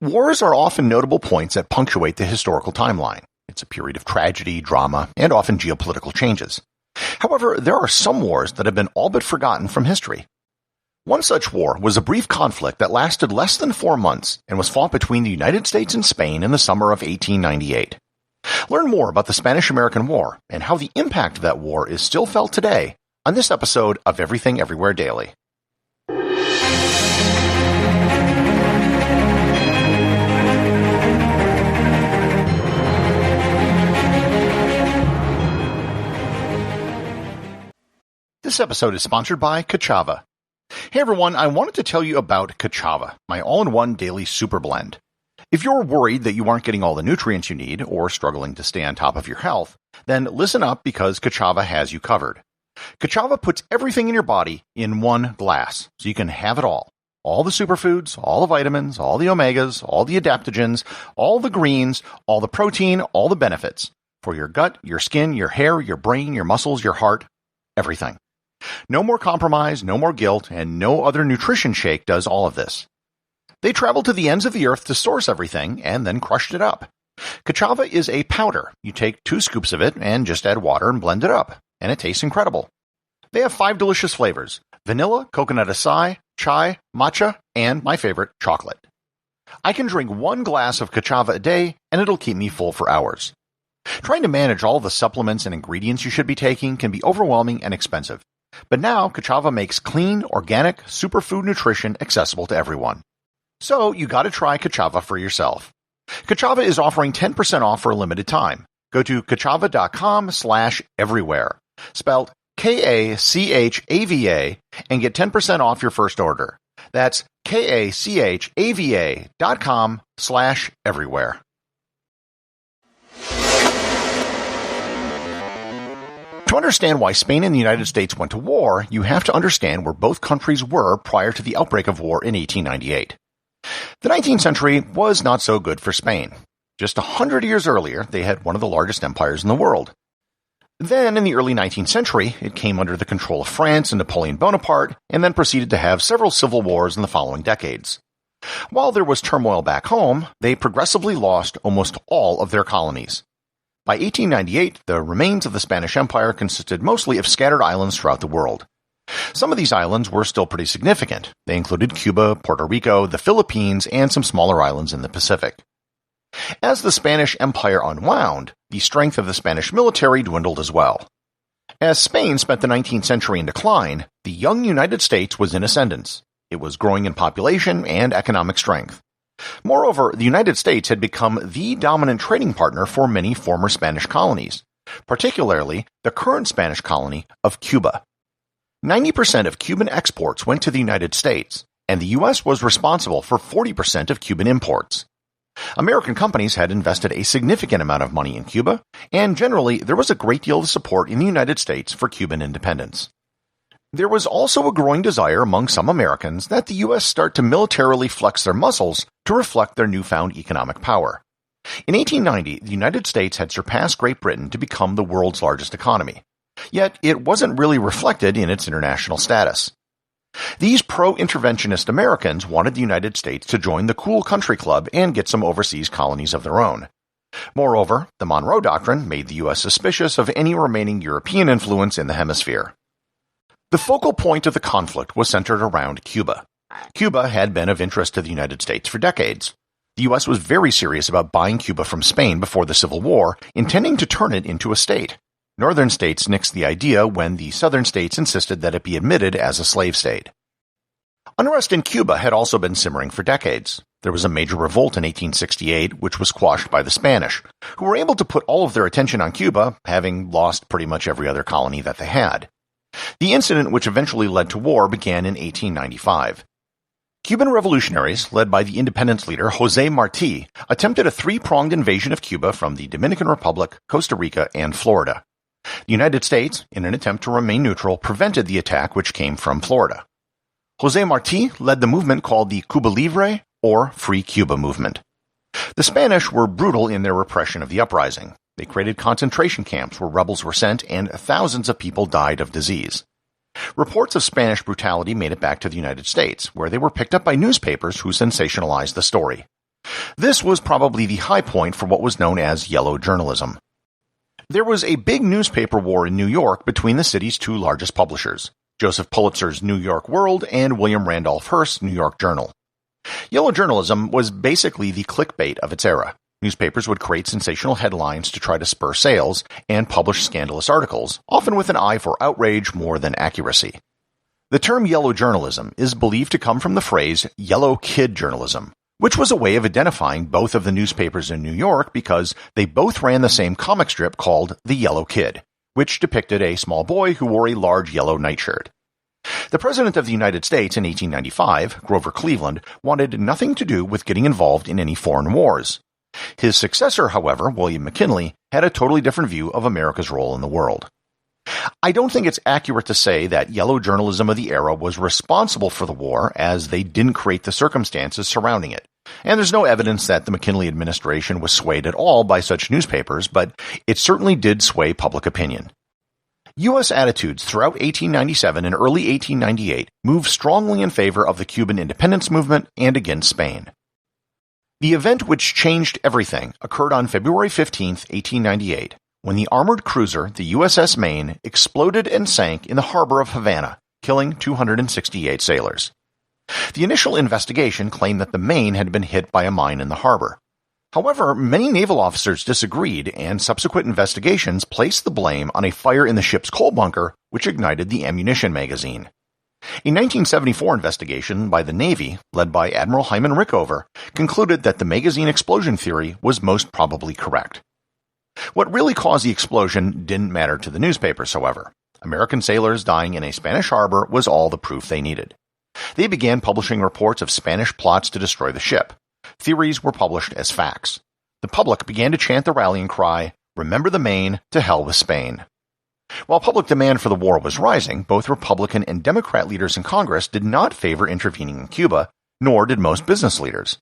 Wars are often notable points that punctuate the historical timeline. It's a period of tragedy, drama, and often geopolitical changes. However, there are some wars that have been all but forgotten from history. One such war was a brief conflict that lasted less than 4 months and was fought between the United States and Spain in the summer of 1898. Learn more about the Spanish-American War and how the impact of that war is still felt today on this episode of Everything Everywhere Daily. This episode is sponsored by Kachava. Hey everyone, I wanted to tell you about Kachava, my all-in-one daily super blend. If you're worried that you aren't getting all the nutrients you need or struggling to stay on top of your health, then listen up because Kachava has you covered. Kachava puts everything in your body in one glass, so you can have it all. All the superfoods, all the vitamins, all the omegas, all the adaptogens, all the greens, all the protein, all the benefits. For your gut, your skin, your hair, your brain, your muscles, your heart, everything. No more compromise, no more guilt, and no other nutrition shake does all of this. They traveled to the ends of the earth to source everything and then crushed it up. Kachava is a powder. You take 2 scoops of it and just add water and blend it up, and it tastes incredible. They have 5 delicious flavors: vanilla, coconut acai, chai, matcha, and my favorite, chocolate. I can drink 1 glass of Kachava a day, and it'll keep me full for hours. Trying to manage all the supplements and ingredients you should be taking can be overwhelming and expensive. But now, Kachava makes clean, organic, superfood nutrition accessible to everyone. So, you gotta try Kachava for yourself. Kachava is offering 10% off for a limited time. Go to kachava.com/everywhere, spelled Kachava, and get 10% off your first order. That's kachava.com/everywhere. To understand why Spain and the United States went to war, you have to understand where both countries were prior to the outbreak of war in 1898. The 19th century was not so good for Spain. Just 100 years earlier, they had one of the largest empires in the world. Then, in the early 19th century, it came under the control of France and Napoleon Bonaparte, and then proceeded to have several civil wars in the following decades. While there was turmoil back home, they progressively lost almost all of their colonies. By 1898, the remains of the Spanish Empire consisted mostly of scattered islands throughout the world. Some of these islands were still pretty significant. They included Cuba, Puerto Rico, the Philippines, and some smaller islands in the Pacific. As the Spanish Empire unwound, the strength of the Spanish military dwindled as well. As Spain spent the 19th century in decline, the young United States was in ascendance. It was growing in population and economic strength. Moreover, the United States had become the dominant trading partner for many former Spanish colonies, particularly the current Spanish colony of Cuba. 90% of Cuban exports went to the United States, and the U.S. was responsible for 40% of Cuban imports. American companies had invested a significant amount of money in Cuba, and generally there was a great deal of support in the United States for Cuban independence. There was also a growing desire among some Americans that the U.S. start to militarily flex their muscles to reflect their newfound economic power. In 1890, the United States had surpassed Great Britain to become the world's largest economy. Yet it wasn't really reflected in its international status. These pro-interventionist Americans wanted the United States to join the cool country club and get some overseas colonies of their own. Moreover, the Monroe Doctrine made the U.S. suspicious of any remaining European influence in the hemisphere. The focal point of the conflict was centered around Cuba. Cuba had been of interest to the United States for decades. The U.S. was very serious about buying Cuba from Spain before the Civil War, intending to turn it into a state. Northern states nixed the idea when the southern states insisted that it be admitted as a slave state. Unrest in Cuba had also been simmering for decades. There was a major revolt in 1868, which was quashed by the Spanish, who were able to put all of their attention on Cuba, having lost pretty much every other colony that they had. The incident which eventually led to war began in 1895. Cuban revolutionaries, led by the independence leader José Martí, attempted a 3-pronged invasion of Cuba from the Dominican Republic, Costa Rica, and Florida. The United States, in an attempt to remain neutral, prevented the attack which came from Florida. José Martí led the movement called the Cuba Libre, or Free Cuba movement. The Spanish were brutal in their repression of the uprising. They created concentration camps where rebels were sent and thousands of people died of disease. Reports of Spanish brutality made it back to the United States, where they were picked up by newspapers who sensationalized the story. This was probably the high point for what was known as yellow journalism. There was a big newspaper war in New York between the city's two largest publishers, Joseph Pulitzer's New York World and William Randolph Hearst's New York Journal. Yellow journalism was basically the clickbait of its era. Newspapers would create sensational headlines to try to spur sales and publish scandalous articles, often with an eye for outrage more than accuracy. The term yellow journalism is believed to come from the phrase yellow kid journalism, which was a way of identifying both of the newspapers in New York because they both ran the same comic strip called The Yellow Kid, which depicted a small boy who wore a large yellow nightshirt. The President of the United States in 1895, Grover Cleveland, wanted nothing to do with getting involved in any foreign wars. His successor, however, William McKinley, had a totally different view of America's role in the world. I don't think it's accurate to say that yellow journalism of the era was responsible for the war, as they didn't create the circumstances surrounding it. And there's no evidence that the McKinley administration was swayed at all by such newspapers, but it certainly did sway public opinion. U.S. attitudes throughout 1897 and early 1898 moved strongly in favor of the Cuban independence movement and against Spain. The event which changed everything occurred on February 15, 1898, when the armored cruiser, the USS Maine, exploded and sank in the harbor of Havana, killing 268 sailors. The initial investigation claimed that the Maine had been hit by a mine in the harbor. However, many naval officers disagreed, and subsequent investigations placed the blame on a fire in the ship's coal bunker, which ignited the ammunition magazine. A 1974 investigation by the Navy, led by Admiral Hyman Rickover, concluded that the magazine explosion theory was most probably correct. What really caused the explosion didn't matter to the newspapers, however. American sailors dying in a Spanish harbor was all the proof they needed. They began publishing reports of Spanish plots to destroy the ship. Theories were published as facts. The public began to chant the rallying cry, "Remember the Maine, to hell with Spain." While public demand for the war was rising, both Republican and Democrat leaders in Congress did not favor intervening in Cuba, nor did most business leaders.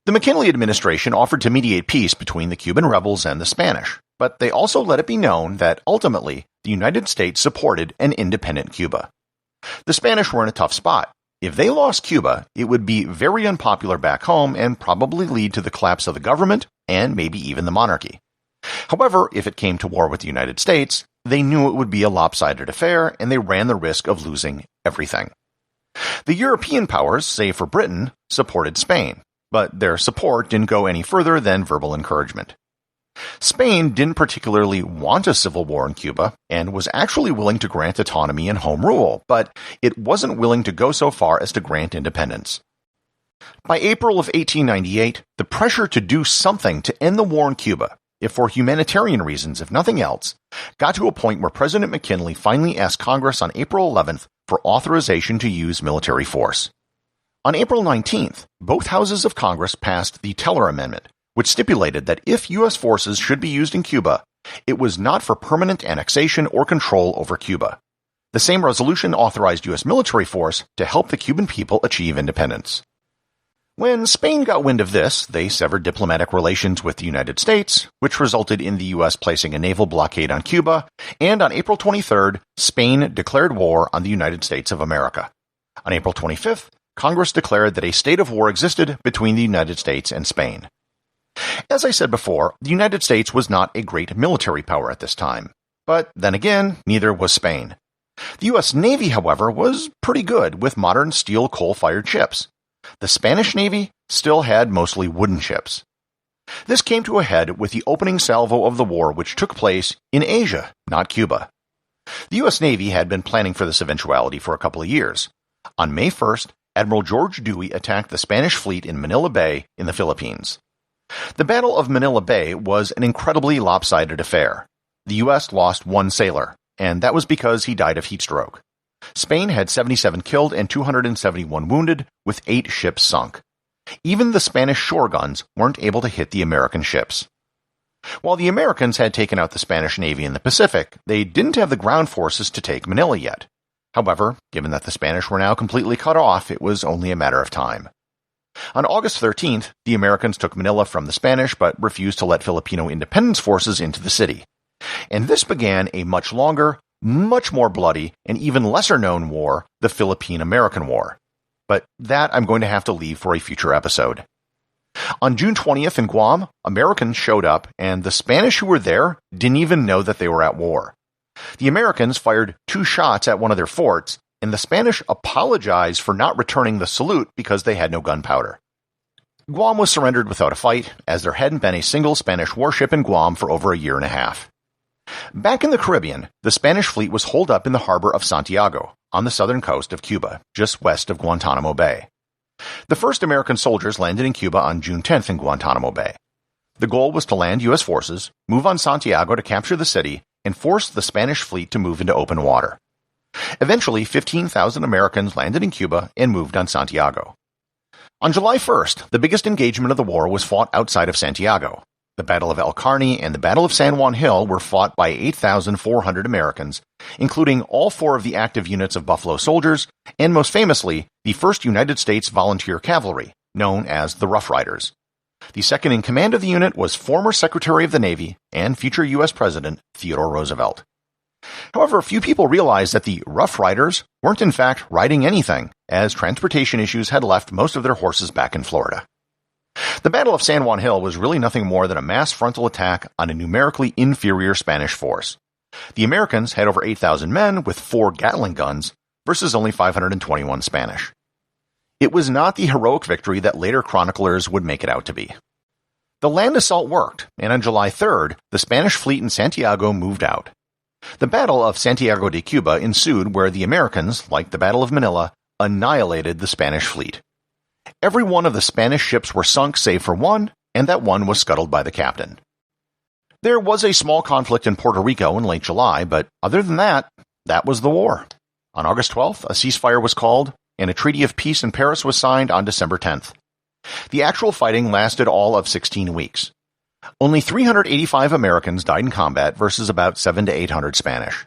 The McKinley administration offered to mediate peace between the Cuban rebels and the Spanish, but they also let it be known that ultimately the United States supported an independent Cuba. The Spanish were in a tough spot. If they lost Cuba, it would be very unpopular back home and probably lead to the collapse of the government and maybe even the monarchy. However, if it came to war with the United States, they knew it would be a lopsided affair, and they ran the risk of losing everything. The European powers, save for Britain, supported Spain, but their support didn't go any further than verbal encouragement. Spain didn't particularly want a civil war in Cuba, and was actually willing to grant autonomy and home rule, but it wasn't willing to go so far as to grant independence. By April of 1898, the pressure to do something to end the war in Cuba, if for humanitarian reasons, if nothing else, got to a point where President McKinley finally asked Congress on April 11th for authorization to use military force. On April 19th, both houses of Congress passed the Teller Amendment, which stipulated that if U.S. forces should be used in Cuba, it was not for permanent annexation or control over Cuba. The same resolution authorized U.S. military force to help the Cuban people achieve independence. When Spain got wind of this, they severed diplomatic relations with the United States, which resulted in the U.S. placing a naval blockade on Cuba, and on April 23rd, Spain declared war on the United States of America. On April 25th, Congress declared that a state of war existed between the United States and Spain. As I said before, the United States was not a great military power at this time. But then again, neither was Spain. The U.S. Navy, however, was pretty good with modern steel coal-fired ships. The Spanish Navy still had mostly wooden ships. This came to a head with the opening salvo of the war, which took place in Asia, not Cuba. The U.S. Navy had been planning for this eventuality for a couple of years. On May 1st, Admiral George Dewey attacked the Spanish fleet in Manila Bay in the Philippines. The Battle of Manila Bay was an incredibly lopsided affair. The U.S. lost one sailor, and that was because he died of heat stroke. Spain had 77 killed and 271 wounded, with 8 ships sunk. Even the Spanish shore guns weren't able to hit the American ships. While the Americans had taken out the Spanish Navy in the Pacific, they didn't have the ground forces to take Manila yet. However, given that the Spanish were now completely cut off, it was only a matter of time. On August 13th, the Americans took Manila from the Spanish but refused to let Filipino independence forces into the city. And this began a much longer, much more bloody, and even lesser-known war, the Philippine-American War. But that I'm going to have to leave for a future episode. On June 20th in Guam, Americans showed up, and the Spanish who were there didn't even know that they were at war. The Americans fired 2 shots at one of their forts, and the Spanish apologized for not returning the salute because they had no gunpowder. Guam was surrendered without a fight, as there hadn't been a single Spanish warship in Guam for over a year and a half. Back in the Caribbean, the Spanish fleet was holed up in the harbor of Santiago, on the southern coast of Cuba, just west of Guantanamo Bay. The first American soldiers landed in Cuba on June 10th in Guantanamo Bay. The goal was to land U.S. forces, move on Santiago to capture the city, and force the Spanish fleet to move into open water. Eventually, 15,000 Americans landed in Cuba and moved on Santiago. On July 1st, the biggest engagement of the war was fought outside of Santiago. The Battle of El Carne and the Battle of San Juan Hill were fought by 8,400 Americans, including all 4 of the active units of Buffalo Soldiers, and most famously, the 1st United States Volunteer Cavalry, known as the Rough Riders. The second in command of the unit was former Secretary of the Navy and future U.S. President Theodore Roosevelt. However, few people realized that the Rough Riders weren't in fact riding anything, as transportation issues had left most of their horses back in Florida. The Battle of San Juan Hill was really nothing more than a mass frontal attack on a numerically inferior Spanish force. The Americans had over 8,000 men with 4 Gatling guns versus only 521 Spanish. It was not the heroic victory that later chroniclers would make it out to be. The land assault worked, and on July 3rd, the Spanish fleet in Santiago moved out. The Battle of Santiago de Cuba ensued, where the Americans, like the Battle of Manila, annihilated the Spanish fleet. Every one of the Spanish ships were sunk save for one, and that one was scuttled by the captain. There was a small conflict in Puerto Rico in late July, but other than that, that was the war. On August 12th, a ceasefire was called, and a treaty of peace in Paris was signed on December 10th. The actual fighting lasted all of 16 weeks. Only 385 Americans died in combat versus about 700 to 800 Spanish.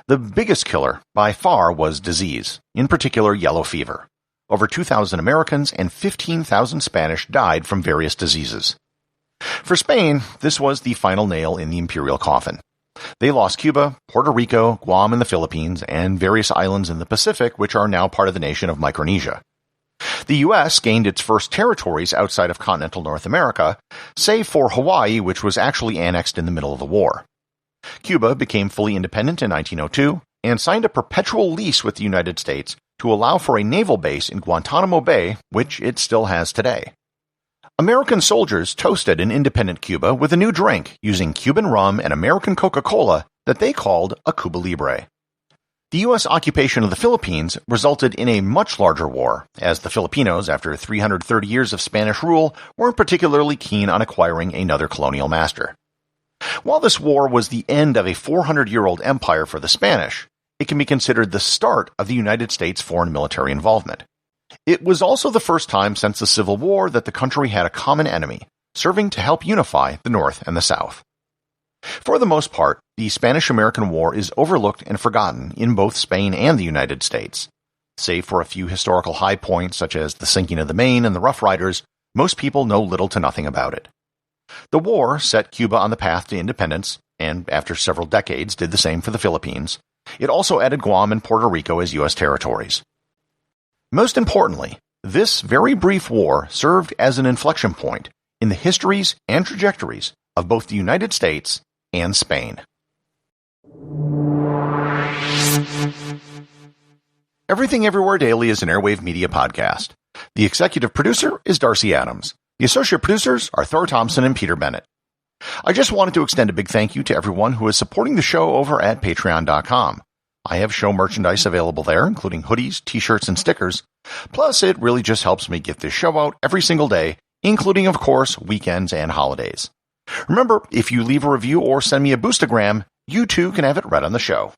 The biggest killer, by far, was disease, in particular yellow fever. Over 2,000 Americans and 15,000 Spanish died from various diseases. For Spain, this was the final nail in the imperial coffin. They lost Cuba, Puerto Rico, Guam and the Philippines, and various islands in the Pacific, which are now part of the nation of Micronesia. The U.S. gained its first territories outside of continental North America, save for Hawaii, which was actually annexed in the middle of the war. Cuba became fully independent in 1902 and signed a perpetual lease with the United States to allow for a naval base in Guantanamo Bay, which it still has today. American soldiers toasted an independent Cuba with a new drink using Cuban rum and American Coca-Cola that they called a Cuba Libre. The U.S. occupation of the Philippines resulted in a much larger war, as the Filipinos, after 330 years of Spanish rule, weren't particularly keen on acquiring another colonial master. While this war was the end of a 400-year-old empire for the Spanish, it can be considered the start of the United States' foreign military involvement. It was also the first time since the Civil War that the country had a common enemy, serving to help unify the North and the South. For the most part, the Spanish-American War is overlooked and forgotten in both Spain and the United States. Save for a few historical high points such as the sinking of the Maine and the Rough Riders, most people know little to nothing about it. The war set Cuba on the path to independence, and after several decades did the same for the Philippines. It also added Guam and Puerto Rico as U.S. territories. Most importantly, this very brief war served as an inflection point in the histories and trajectories of both the United States and Spain. Everything Everywhere Daily is an Airwave Media podcast. The executive producer is Darcy Adams. The associate producers are Thor, Thomsen, and Peter Bennett. I just wanted to extend a big thank you to everyone who is supporting the show over at patreon.com. I have show merchandise available there, including hoodies, t-shirts, and stickers. Plus, it really just helps me get this show out every single day, including, of course, weekends and holidays. Remember, if you leave a review or send me a boostagram, you too can have it read on the show.